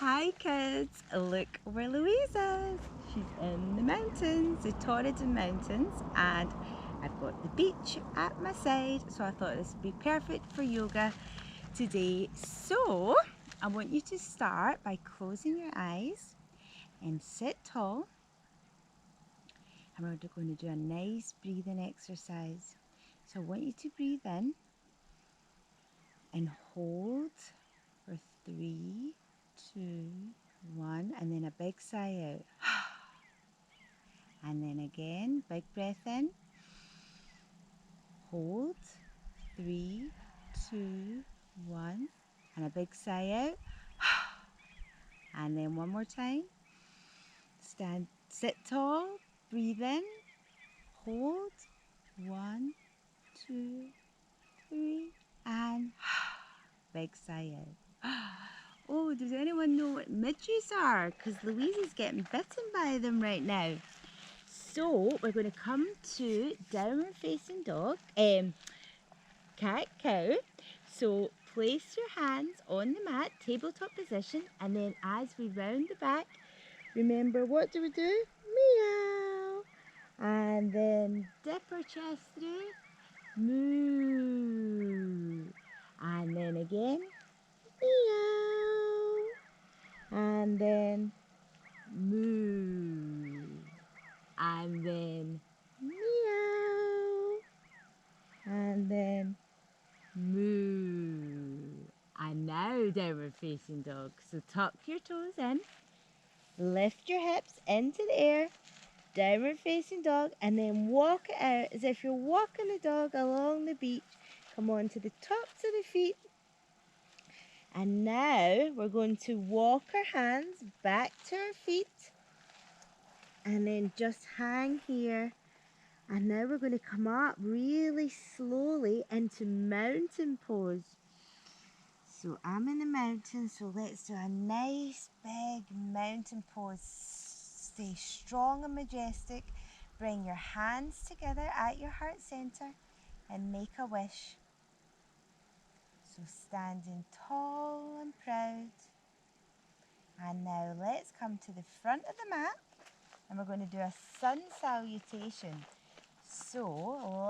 Hi kids, look where Louise is. She's in the mountains, the Torridon Mountains, and I've got the beach at my side, so I thought this would be perfect for yoga today. So I want you to start by closing your eyes and sit tall, and we're going to do a nice breathing exercise. So I want you to breathe in and hold for 3, 2, 1, and then a big sigh out. And then again, big breath in, hold, 3, 2, 1, and a big sigh out. And then one more time, sit tall, breathe in, hold, 1, 2, 3, and big sigh out. Oh, does anyone know what midges are? Because Louise is getting bitten by them right now. So we're going to come to downward facing dog, cat, cow. So place your hands on the mat, tabletop position, and then as we round the back, remember what do we do? Meow. And then dip our chest through, moo. And then again, meow. And then moo. And then meow. And then moo. And now downward facing dog. So tuck your toes in, lift your hips into the air, downward facing dog, and then walk it out as if you're walking the dog along the beach. Come on to the tops of the feet. And now we're going to walk our hands back to our feet and then just hang here. And now we're going to come up really slowly into mountain pose. So I'm in the mountains, so let's do a nice big mountain pose. Stay strong and majestic. Bring your hands together at your heart center and make a wish. So standing tall and proud. And now let's come to the front of the mat and we're going to do a sun salutation. So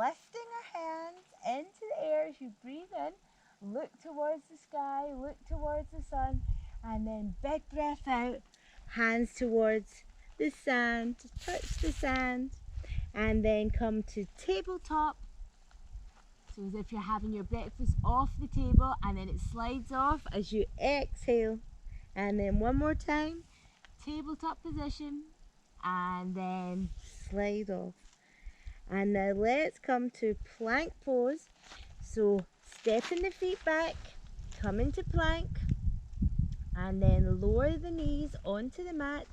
lifting our hands into the air as you breathe in, look towards the sky, look towards the sun, and then big breath out, hands towards the sand, touch the sand, and then come to tabletop. So as if you're having your breakfast off the table and then it slides off as you exhale. And then one more time, tabletop position, and then slide off. And now let's come to plank pose. So stepping the feet back, come into plank, and then lower the knees onto the mat.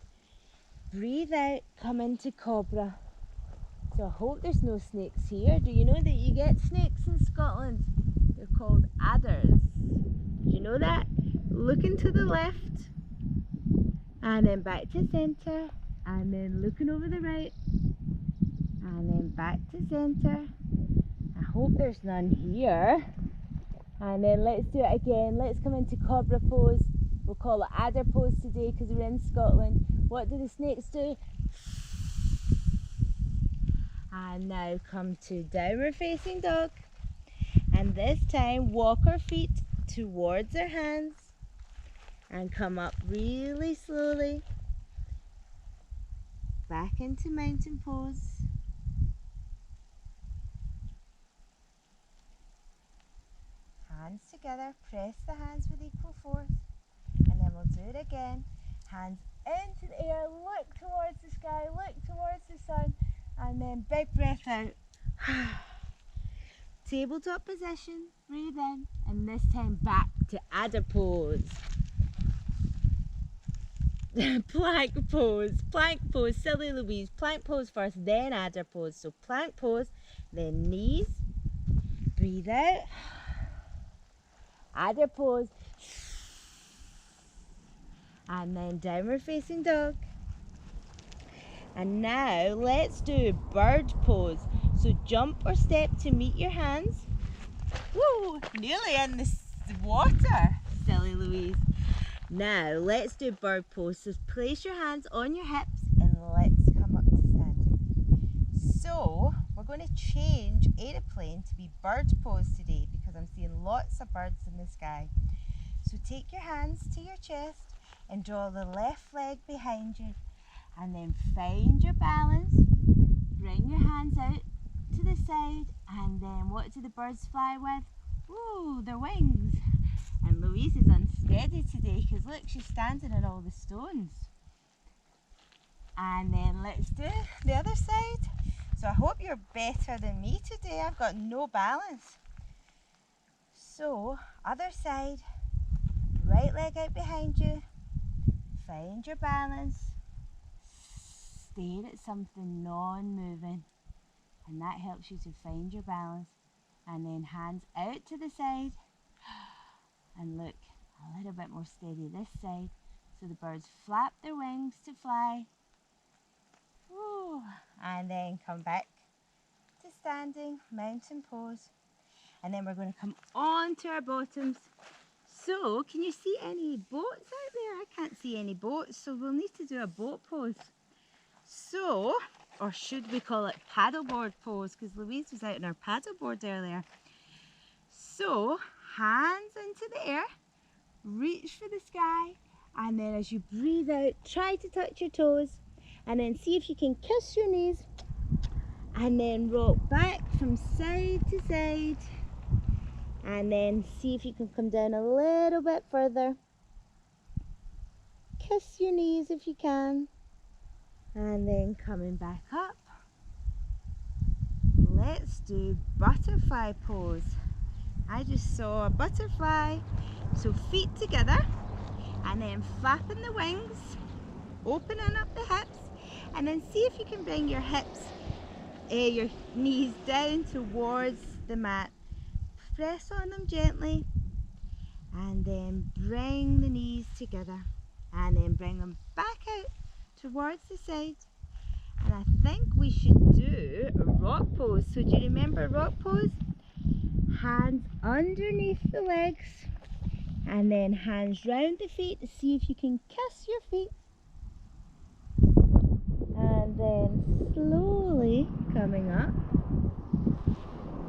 Breathe out, come into cobra. So I hope there's no snakes here. Do you know that you get snakes in Scotland? They're called adders. Did you know that? Looking to the left, and then back to centre, and then looking over the right, and then back to centre. I hope there's none here. And then let's do it again. Let's come into cobra pose. We'll call it adder pose today because we're in Scotland. What do the snakes do? And now come to downward facing dog. And this time walk our feet towards our hands and come up really slowly. Back into mountain pose. Hands together, press the hands with equal force, and then we'll do it again. Hands into the air, look towards the sky, look towards the sun, and then big breath out. Tabletop position, breathe in, and this time back to adder pose. Plank pose, silly Louise. Plank pose first, then adder pose. So plank pose, then knees, breathe out. Adder pose, and then downward facing dog. And now let's do bird pose. So jump or step to meet your hands. Woo, nearly in the water, silly Louise. Now let's do bird pose. So place your hands on your hips and let's come up to standing. So we're going to change aeroplane to be bird pose today because I'm seeing lots of birds in the sky. So take your hands to your chest and draw the left leg behind you, and then find your balance. Bring your hands out to the side, and then what do the birds fly with? Ooh, their wings. And Louise is unsteady today because look, she's standing on all the stones. And then let's do the other side. So I hope you're better than me today. I've got no balance. So other side, right leg out behind you, find your balance, stare at something non-moving, and that helps you to find your balance. And then hands out to the side, and look, a little bit more steady this side. So the birds flap their wings to fly. Woo. And then come back to standing, mountain pose. And then we're going to come on to our bottoms. So, can you see any boats out there? I can't see any boats, so we'll need to do a boat pose. So, or should we call it paddleboard pose, because Louise was out on her paddleboard earlier. So, hands into the air, reach for the sky, and then as you breathe out, try to touch your toes, and then see if you can kiss your knees, and then rock back from side to side, and then see if you can come down a little bit further. Kiss your knees if you can, and then coming back up. Let's do butterfly pose. I just saw a butterfly. So feet together, and then flapping the wings, opening up the hips, and then see if you can bring your hips, your knees down towards the mat. Press on them gently, and then bring the knees together, and then bring them back out towards the side. And I think we should do a rock pose. So do you remember rock pose? Hands underneath the legs, and then hands round the feet to see if you can kiss your feet. And then slowly coming up,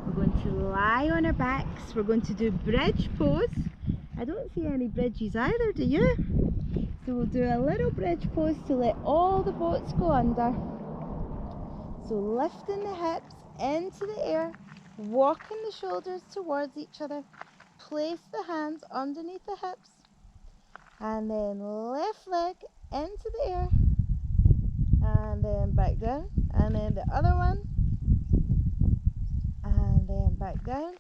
we're going to lie on our backs. We're going to do bridge pose. I don't see any bridges either, do you? So we'll do a little bridge pose to let all the boats go under. So lifting the hips into the air, walking the shoulders towards each other. Place the hands underneath the hips, and then left leg into the air, and then back down, and then the other one, and then back down,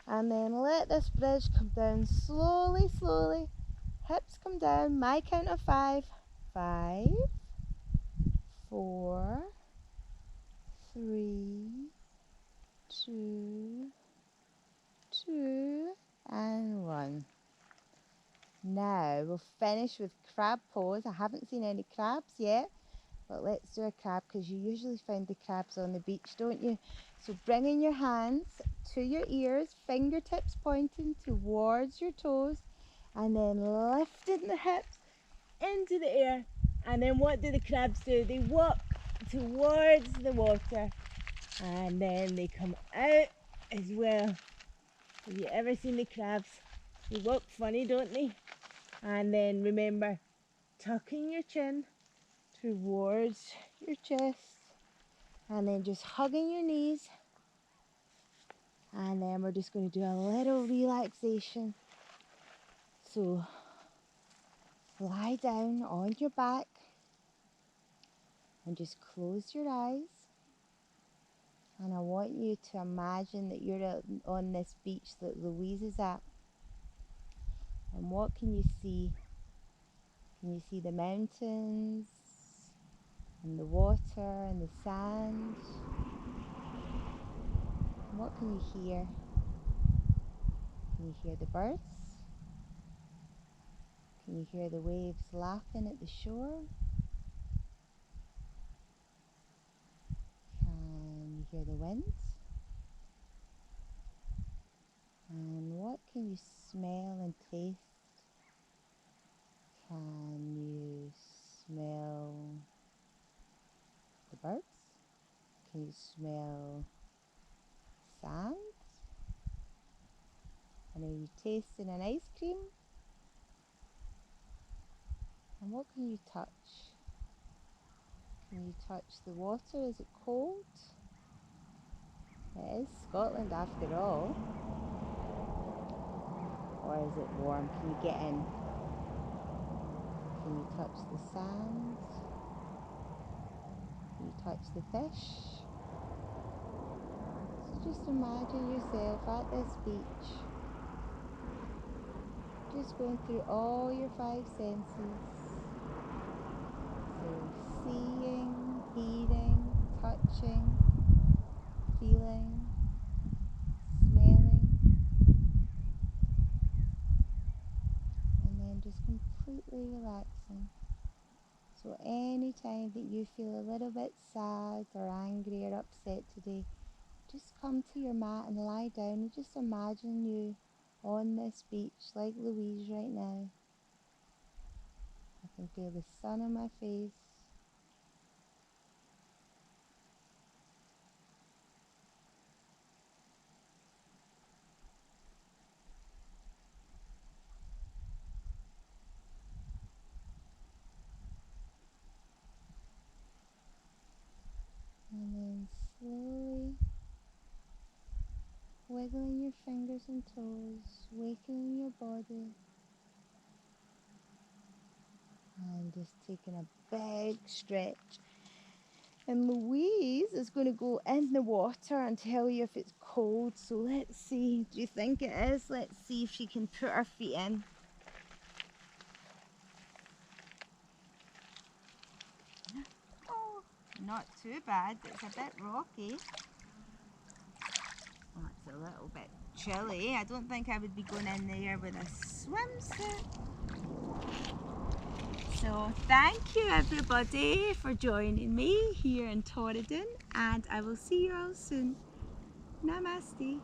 and then let this bridge come down slowly, slowly. Hips come down, my count of 5. 5, 4, 3, 2, 2, and 1. Now we'll finish with crab pose. I haven't seen any crabs yet, but let's do a crab because you usually find the crabs on the beach, don't you? So bringing your hands to your ears, fingertips pointing towards your toes, and then lifting the hips into the air. And then what do the crabs do? They walk towards the water, and then they come out as well. Have you ever seen the crabs? They walk funny, don't they? And then remember, tucking your chin towards your chest, and then just hugging your knees, and then we're just going to do a little relaxation. So lie down on your back and just close your eyes, and I want you to imagine that you're on this beach that Louise is at. And what can you see? Can you see the mountains and the water and the sand? What can you hear? Can you hear the birds? Can you hear the waves lapping at the shore? Can you hear the wind? And what can you smell and taste? you smell sand? And are you tasting an ice cream? And what can you touch? Can you touch the water? Is it cold? It is Scotland after all. Or is it warm? Can you get in? Can you touch the sand? Can you touch the fish? So just imagine yourself at this beach, just going through all your five senses. So seeing, hearing, touching, feeling, smelling, and then just completely relaxing. So any time that you feel a little bit sad or angry or upset today, just come to your mat and lie down and just imagine you on this beach like Louise right now. I can feel the sun on my face. And then slowly wiggling your fingers and toes, waking your body, and just taking a big stretch. And Louise is going to go in the water and tell you if it's cold. So let's see. Do you think it is? Let's see if she can put her feet in. Oh, not too bad. It's a bit rocky. Oh, it's a little bit chilly. I don't think I would be going in there with a swimsuit. So thank you everybody for joining me here in Torridon, and I will see you all soon. Namaste.